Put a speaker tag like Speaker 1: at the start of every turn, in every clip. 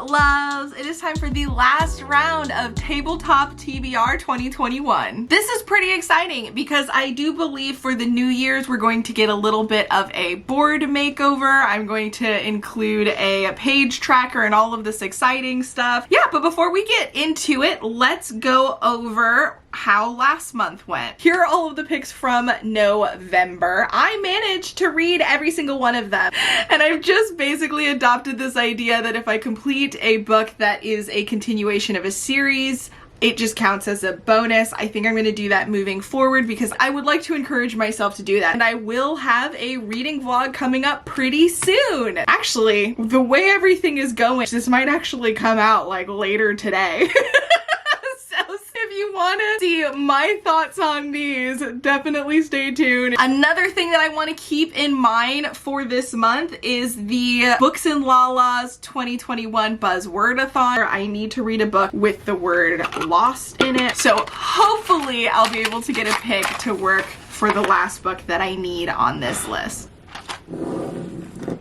Speaker 1: loves, it is time for the last round of Tabletop TBR 2021. This is pretty exciting because I do believe for the New Year's we're going to get a little bit of a board makeover. I'm going to include a page tracker and all of this exciting stuff. Yeah, but before we get into it, let's go over how last month went. Here are all of the picks from November. I managed to read every single one of them, and I've just basically adopted this idea that if I complete a book that is a continuation of a series, it just counts as a bonus. I think I'm going to do that moving forward because I would like to encourage myself to do that. And I will have a reading vlog coming up pretty soon. Actually, the way everything is going, this might actually come out like later today. If you want to see my thoughts on these, definitely stay tuned. Another thing that I want to keep in mind for this month is the Books and Lala's 2021 Buzzwordathon. I need to read a book with the word lost in it. So hopefully I'll be able to get a pick to work for the last book that I need on this list.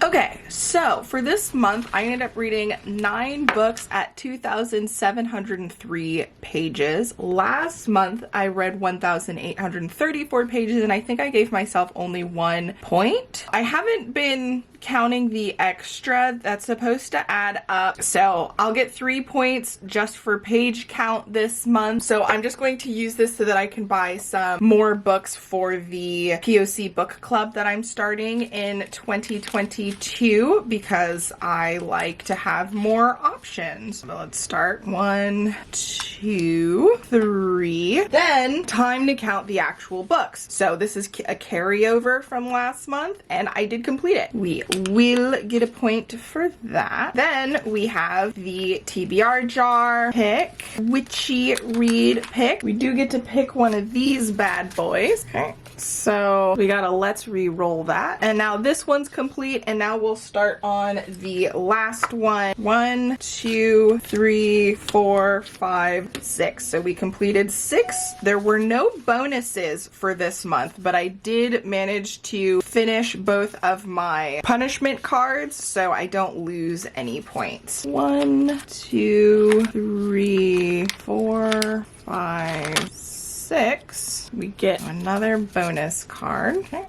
Speaker 1: Okay, so for this month, I ended up reading 9 books at 2,703 pages. Last month, I read 1,834 pages, and I think I gave myself only 1 point. I haven't been counting the extra that's supposed to add up, so I'll get 3 points just for page count this month. So I'm just going to use this so that I can buy some more books for the POC book club that I'm starting in 2022 because I like to have more options. So let's start 1, 2, 3. Then time to count the actual books. So this is a carryover from last month, and I did complete it. We will get a point for that. Then we have the TBR jar pick, witchy read pick. We do get to pick one of these bad boys. Okay. So we gotta let's re-roll that. And now this one's complete, and now we'll start on the last one. 1, 2, 3, 4, 5, 6. So we completed 6. There were no bonuses for this month, but I did manage to finish both of my punishment cards, so I don't lose any points. 1, 2, 3, 4, 5, 6. We get another bonus card. Okay.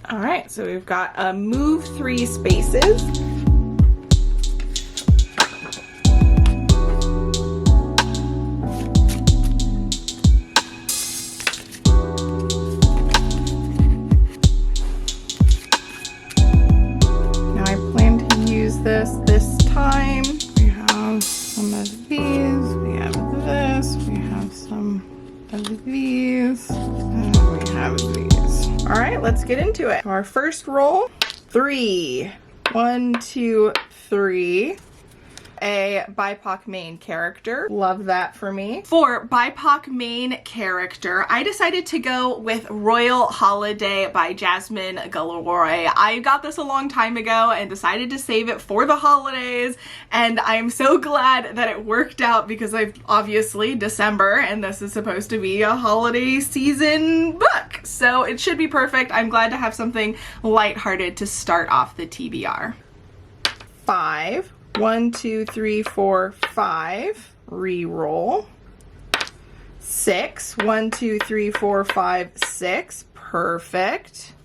Speaker 1: All right, so we've got a move 3 spaces. Now I plan to use this time. We have some of these, we have this, we have some of these, and we have these. All right, let's get into it. Our first roll, 3. 1, 2, 3. A BIPOC main character. Love that for me. For BIPOC main character, I decided to go with Royal Holiday by Jasmine Gulroy. I got this a long time ago and decided to save it for the holidays, and I'm so glad that it worked out because I've obviously December and this is supposed to be a holiday season book, so it should be perfect. I'm glad to have something lighthearted to start off the TBR. 5. 1, 2, 3, 4, 5. Reroll. 6. 1, 2, 3, 4, 5, 6. Perfect.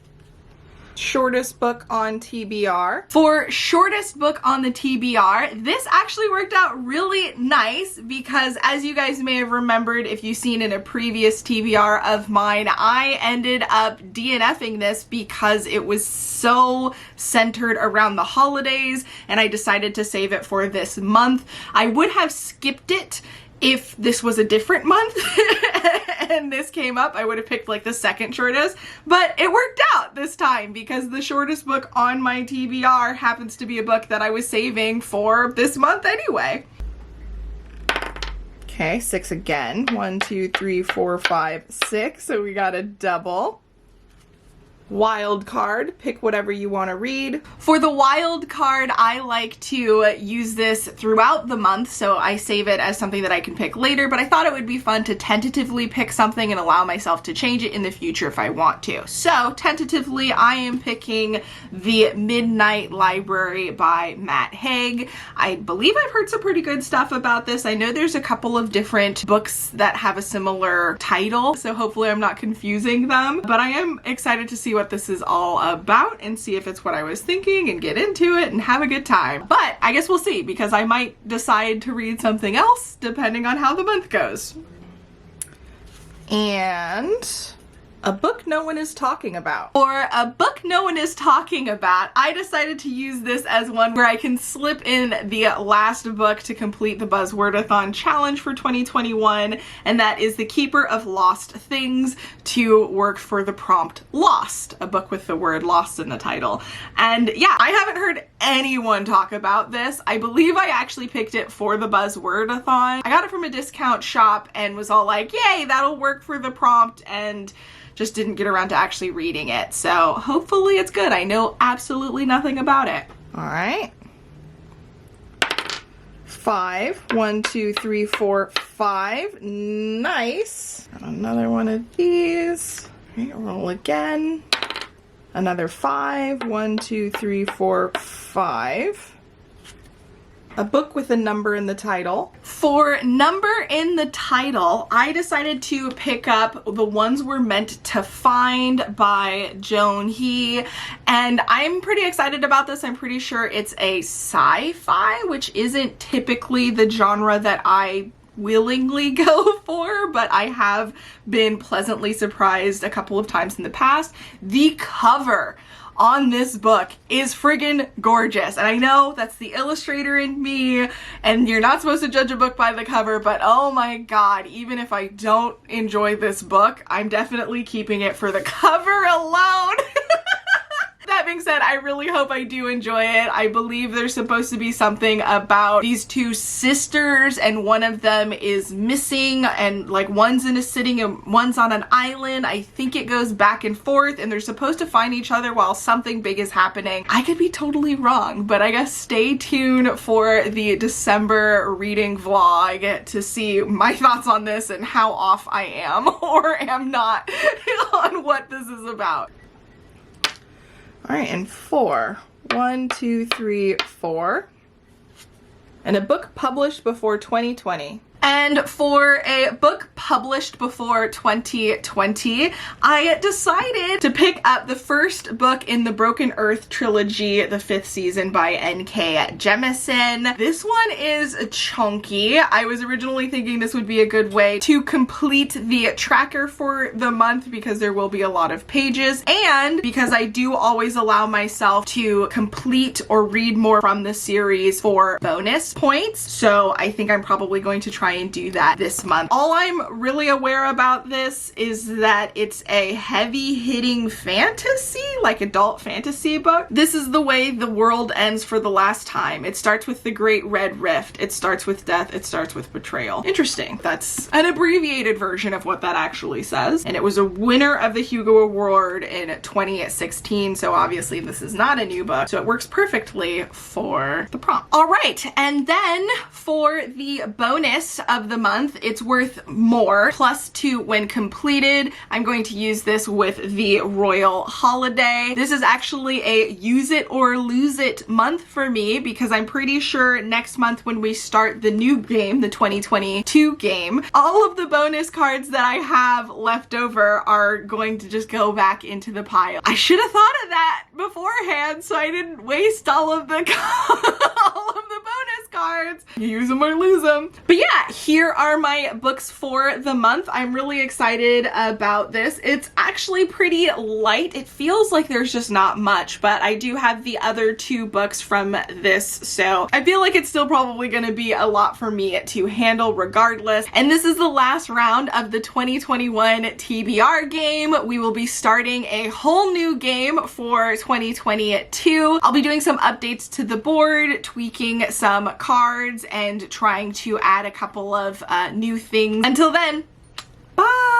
Speaker 1: Shortest book on TBR. For shortest book on the TBR, this actually worked out really nice because, as you guys may have remembered if you've seen in a previous TBR of mine, I ended up DNFing this because it was so centered around the holidays and I decided to save it for this month. I would have skipped it if this was a different month and this came up. I would have picked like the second shortest, but it worked out this time because the shortest book on my TBR happens to be a book that I was saving for this month anyway. Okay, 6 again. 1, 2, 3, 4, 5, 6. So we got a double. wild card. Pick whatever you want to read.
Speaker 2: For the wild card, I like to use this throughout the month, so I save it as something that I can pick later, but I thought it would be fun to tentatively pick something and allow myself to change it in the future if I want to. So, tentatively, I am picking The Midnight Library by Matt Haig. I believe I've heard some pretty good stuff about this. I know there's a couple of different books that have a similar title, so hopefully I'm not confusing them, but I am excited to see what this is all about and see if it's what I was thinking and get into it and have a good time. But I guess we'll see, because I might decide to read something else depending on how the month goes.
Speaker 1: And a book no one is talking about.
Speaker 2: For a book no one is talking about, I decided to use this as one where I can slip in the last book to complete the Buzzwordathon challenge for 2021, and that is The Keeper of Lost Things, to work for the prompt Lost, a book with the word lost in the title. And yeah, I haven't heard anyone talk about this. I believe I actually picked it for the Buzzwordathon. I got it from a discount shop and was all like, yay, that'll work for the prompt, and just didn't get around to actually reading it. So hopefully it's good. I know absolutely nothing about it.
Speaker 1: All right. 5. 1, 2, 3, 4, 5. Nice. Got another one of these. Okay, roll again. Another 5. 1, 2, 3, 4, 5. A book with a number in the title.
Speaker 2: For number in the title, I decided to pick up The Ones We're Meant to Find by Joan He, and I'm pretty excited about this. I'm pretty sure it's a sci-fi, which isn't typically the genre that I willingly go for, but I have been pleasantly surprised a couple of times in the past. The cover on this book is friggin' gorgeous, and I know that's the illustrator in me, and you're not supposed to judge a book by the cover, but oh my god, even if I don't enjoy this book, I'm definitely keeping it for the cover alone. That being said, I really hope I do enjoy it. I believe there's supposed to be something about these two sisters, and one of them is missing, and like one's in a city and one's on an island. I think it goes back and forth, and they're supposed to find each other while something big is happening. I could be totally wrong, but I guess stay tuned for the December reading vlog to see my thoughts on this and how off I am or am not on what this is about.
Speaker 1: All right, and 4. 1, 2, 3, 4. And a book published before 2020.
Speaker 2: And for a book published before 2020, I decided to pick up the first book in the Broken Earth trilogy, the 5th season by N.K. Jemisin. This one is chunky. I was originally thinking this would be a good way to complete the tracker for the month because there will be a lot of pages, and because I do always allow myself to complete or read more from the series for bonus points. So I think I'm probably going to try and do that this month. All I'm really aware about this is that it's a heavy-hitting fantasy, like adult fantasy book. This is the way the world ends for the last time. It starts with the Great Red Rift. It starts with death. It starts with betrayal. Interesting. That's an abbreviated version of what that actually says. And it was a winner of the Hugo Award in 2016, so obviously this is not a new book, so it works perfectly for the prompt. All right, and then for the bonus of the month, it's worth more, +2 when completed. I'm going to use this with the Royal Holiday. This is actually a use it or lose it month for me because I'm pretty sure next month when we start the new game, the 2022 game, all of the bonus cards that I have left over are going to just go back into the pile. I should have thought of that beforehand so I didn't waste all of the bonus cards. Use them or lose them. But yeah, here are my books for the month. I'm really excited about this. It's actually pretty light. It feels like there's just not much, but I do have the other 2 books from this, so I feel like it's still probably going to be a lot for me to handle regardless. And this is the last round of the 2021 TBR game. We will be starting a whole new game for 2022. I'll be doing some updates to the board, tweaking some cards, and trying to add a couple of new things. Until then, bye!